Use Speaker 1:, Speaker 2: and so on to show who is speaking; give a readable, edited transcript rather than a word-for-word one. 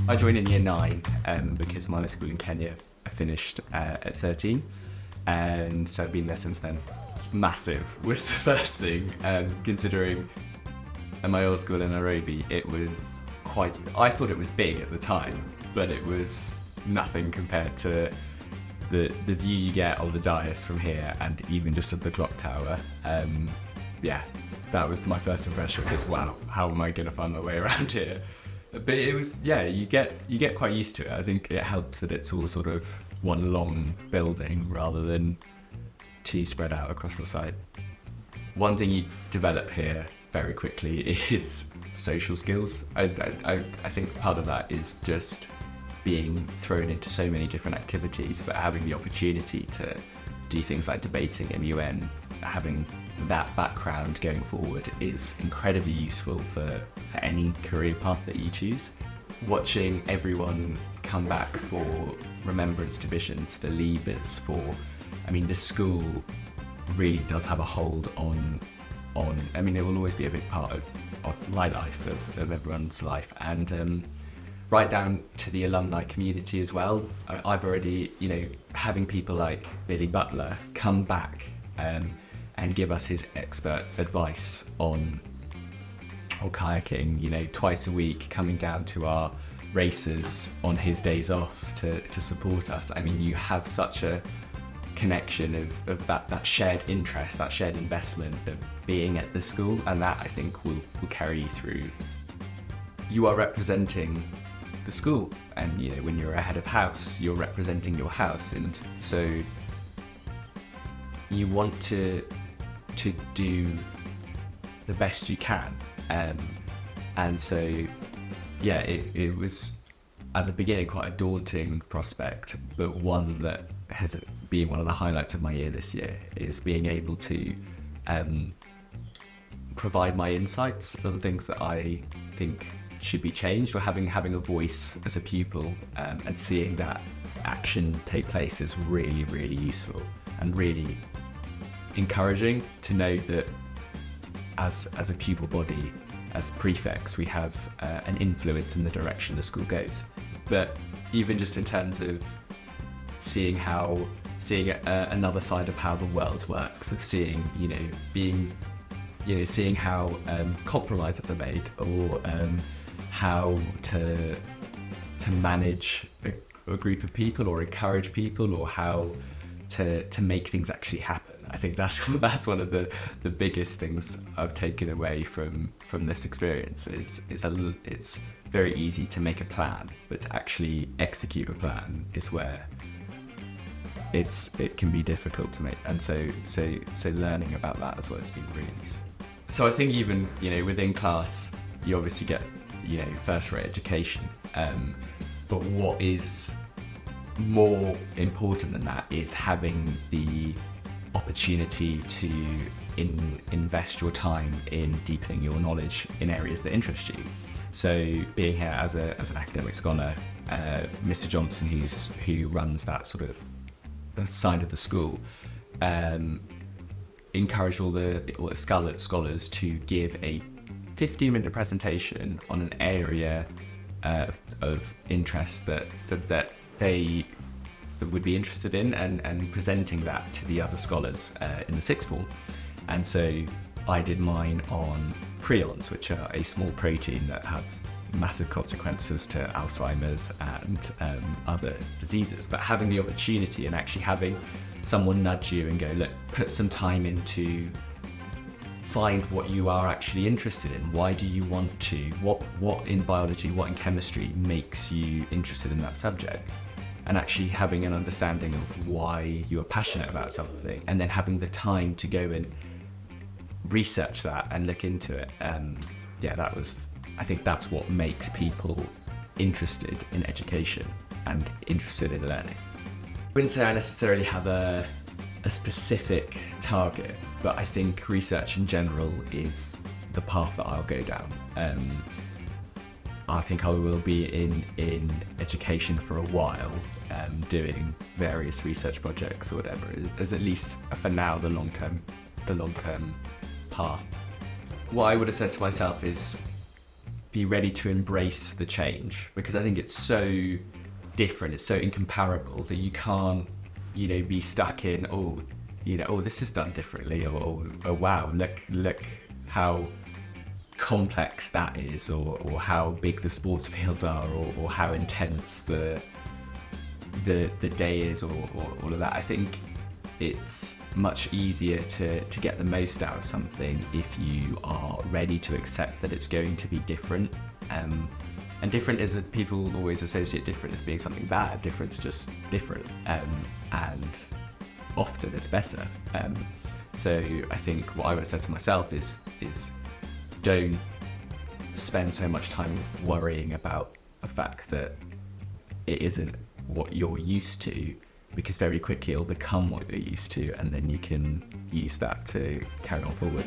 Speaker 1: I joined in year 9 because my school in Kenya I finished at 13, and so I've been there since then. It's massive was the first thing, considering at my old school in Nairobi it was quite, I thought it was big at the time, but it was nothing compared to the view you get of the dais from here and even just of the clock tower. Yeah, that was my first impression, was wow, how am I going to find my way around here? But it was, yeah, you get quite used to it. I think it helps that it's all sort of one long building rather than two spread out across the site. One thing you develop here very quickly is social skills. I think part of that is just being thrown into so many different activities, but having the opportunity to do things like debating in UN, having that background going forward is incredibly useful for any career path that you choose. Watching everyone come back for remembrance divisions, for leavers, the school really does have a hold on, it will always be a big part of my life, of everyone's life, and right down to the alumni community as well. I've already, having people like Billy Butler come back and give us his expert advice on kayaking, twice a week, coming down to our races on his days off to support us. You have such a connection of that shared interest, that shared investment of being at the school, and that I think will carry you through. You are representing the school, and when you're a head of house, you're representing your house, and so you want to do the best you can, and so yeah, it was at the beginning quite a daunting prospect, but one that has been one of the highlights of my year this year, is being able to provide my insights on things that I think should be changed, or having a voice as a pupil, and seeing that action take place is really, really useful and really encouraging to know that as a pupil body, as prefects, we have an influence in the direction the school goes. But even just in terms of seeing another side of how the world works, of seeing seeing how compromises are made, or how to manage a group of people, or encourage people, or how to make things actually happen. I think that's one of the biggest things I've taken away from this experience. It's very easy to make a plan, but to actually execute a plan is where it can be difficult to make. And so learning about that as well has been really useful. So I think even within class you obviously get first rate education, but what is more important than that is having the opportunity to invest your time in deepening your knowledge in areas that interest you. So being here as an academic scholar, Mr. Johnson, who runs that sort of the side of the school, encouraged all the scholars to give a 15-minute presentation on an area of interest that they would be interested in, and presenting that to the other scholars in the sixth form. And so I did mine on prions, which are a small protein that have massive consequences to Alzheimer's and other diseases. But having the opportunity and actually having someone nudge you and go, look, put some time into find what you are actually interested in. Why do you want to? What in biology, what in chemistry makes you interested in that subject? And actually having an understanding of why you are passionate about something, and then having the time to go and research that and look into it. I think that's what makes people interested in education and interested in learning. I wouldn't say I necessarily have a specific target, but I think research in general is the path that I'll go down. I think I will be in education for a while, doing various research projects or whatever, as at least for now the long-term path. What I would have said to myself is be ready to embrace the change, because I think it's so different, it's so incomparable that you can't, be stuck in, this is done differently, or wow, look how complex that is, or how big the sports fields are, or how intense the day is, or all of that. I think it's much easier to get the most out of something if you are ready to accept that it's going to be different. And different is that people always associate different as being something bad. Different's just different, and often it's better. So I think what I would have said to myself is don't spend so much time worrying about the fact that it isn't what you're used to, because very quickly it'll become what you're used to, and then you can use that to carry on forward.